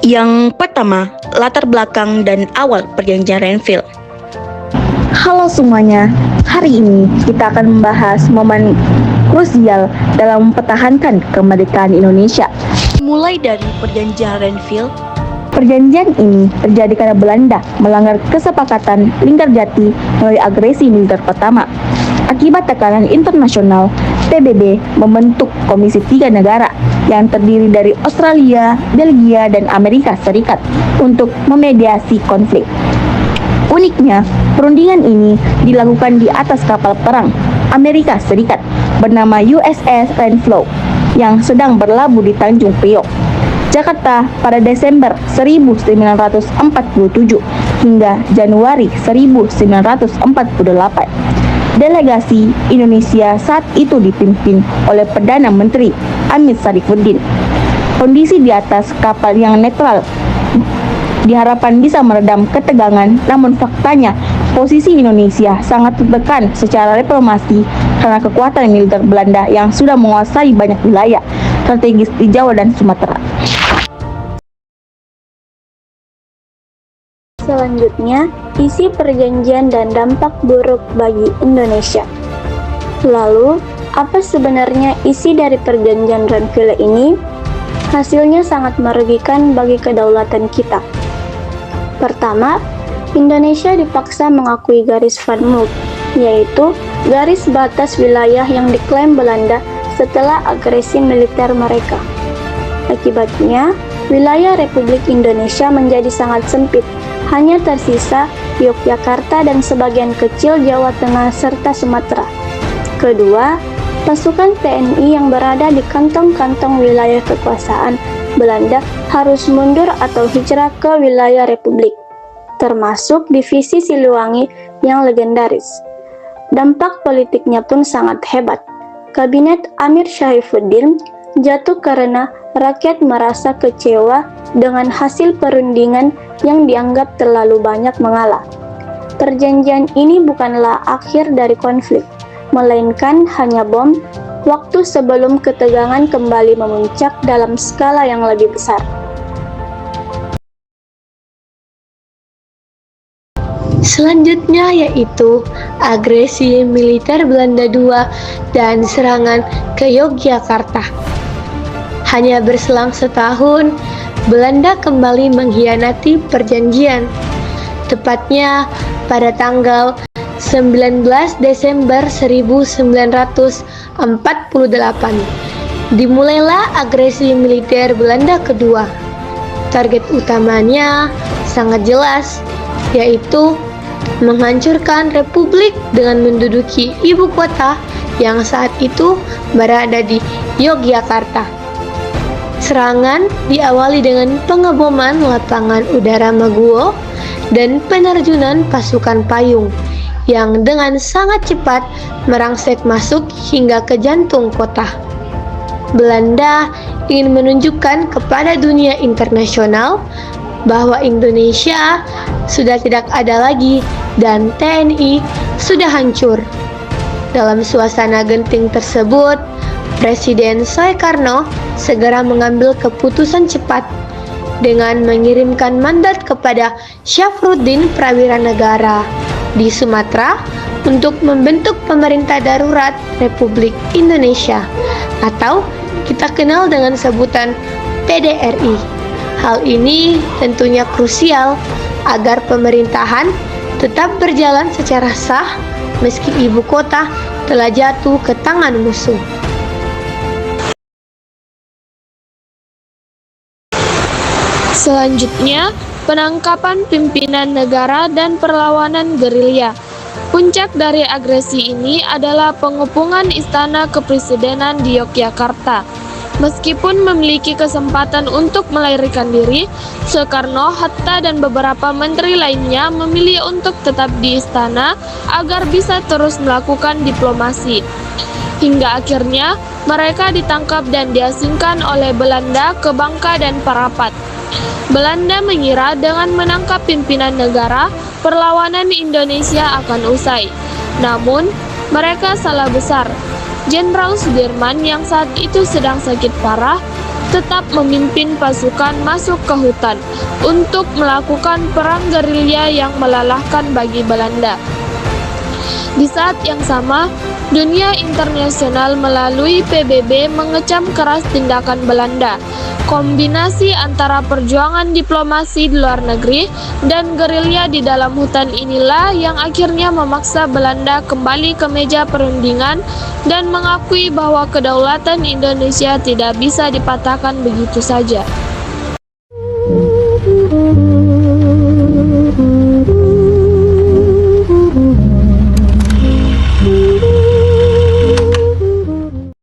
Yang pertama, latar belakang dan awal perjanjian Renville. Halo semuanya, hari ini kita akan membahas momen krusial dalam mempertahankan kemerdekaan Indonesia. Mulai dari perjanjian Renville. Perjanjian ini terjadi karena Belanda melanggar kesepakatan Linggarjati melalui agresi militer pertama. Akibat tekanan internasional, PBB membentuk Komisi 3 Negara yang terdiri dari Australia, Belgia, dan Amerika Serikat untuk memediasi konflik. Uniknya, perundingan ini dilakukan di atas kapal perang Amerika Serikat bernama USS Renfrew yang sedang berlabuh di Tanjung Priok, Jakarta pada Desember 1947 hingga Januari 1948. Delegasi Indonesia saat itu dipimpin oleh Perdana Menteri Amir Syarifuddin. Kondisi di atas kapal yang netral diharapkan bisa meredam ketegangan, namun faktanya posisi Indonesia sangat tertekan secara diplomasi karena kekuatan militer Belanda yang sudah menguasai banyak wilayah strategis di Jawa dan Sumatera. Selanjutnya, isi perjanjian dan dampak buruk bagi Indonesia. Lalu, apa sebenarnya isi dari perjanjian Renville ini? Hasilnya sangat merugikan bagi kedaulatan kita. Pertama, Indonesia dipaksa mengakui garis Van Mook, yaitu garis batas wilayah yang diklaim Belanda setelah agresi militer mereka. Akibatnya, wilayah Republik Indonesia menjadi sangat sempit, hanya tersisa Yogyakarta dan sebagian kecil Jawa Tengah serta Sumatera. Kedua, pasukan TNI yang berada di kantong-kantong wilayah kekuasaan Belanda harus mundur atau hijrah ke wilayah Republik, termasuk divisi Siliwangi yang legendaris. Dampak politiknya pun sangat hebat. Kabinet Amir Syarifuddin jatuh karena rakyat merasa kecewa dengan hasil perundingan yang dianggap terlalu banyak mengalah. Perjanjian ini bukanlah akhir dari konflik, melainkan hanya bom waktu sebelum ketegangan kembali memuncak dalam skala yang lebih besar. Selanjutnya yaitu agresi militer Belanda II dan serangan ke Yogyakarta. Hanya berselang setahun, Belanda kembali mengkhianati perjanjian. Tepatnya pada tanggal 19 Desember 1948, dimulailah agresi militer Belanda kedua. Target utamanya sangat jelas, yaitu menghancurkan Republik dengan menduduki ibu kota yang saat itu berada di Yogyakarta. Serangan diawali dengan pengeboman lapangan udara Maguwo dan penerjunan pasukan payung yang dengan sangat cepat merangsek masuk hingga ke jantung kota. Belanda ingin menunjukkan kepada dunia internasional bahwa Indonesia sudah tidak ada lagi dan TNI sudah hancur. Dalam suasana genting tersebut, Presiden Soekarno segera mengambil keputusan cepat dengan mengirimkan mandat kepada Syafruddin Prawira Negara di Sumatera untuk membentuk pemerintah darurat Republik Indonesia atau kita kenal dengan sebutan PDRI. Hal ini tentunya krusial agar pemerintahan tetap berjalan secara sah meski ibu kota telah jatuh ke tangan musuh. Selanjutnya, penangkapan pimpinan negara dan perlawanan gerilya. Puncak dari agresi ini adalah pengepungan Istana Kepresidenan di Yogyakarta. Meskipun memiliki kesempatan untuk melarikan diri, Soekarno, Hatta, dan beberapa menteri lainnya memilih untuk tetap di istana agar bisa terus melakukan diplomasi. Hingga akhirnya mereka ditangkap dan diasingkan oleh Belanda ke Bangka dan Parapat. Belanda mengira dengan menangkap pimpinan negara, perlawanan Indonesia akan usai. Namun, mereka salah besar. Jenderal Sudirman yang saat itu sedang sakit parah tetap memimpin pasukan masuk ke hutan untuk melakukan perang gerilya yang melelahkan bagi Belanda. Di saat yang sama, dunia internasional melalui PBB mengecam keras tindakan Belanda. Kombinasi antara perjuangan diplomasi di luar negeri dan gerilya di dalam hutan inilah yang akhirnya memaksa Belanda kembali ke meja perundingan dan mengakui bahwa kedaulatan Indonesia tidak bisa dipatahkan begitu saja.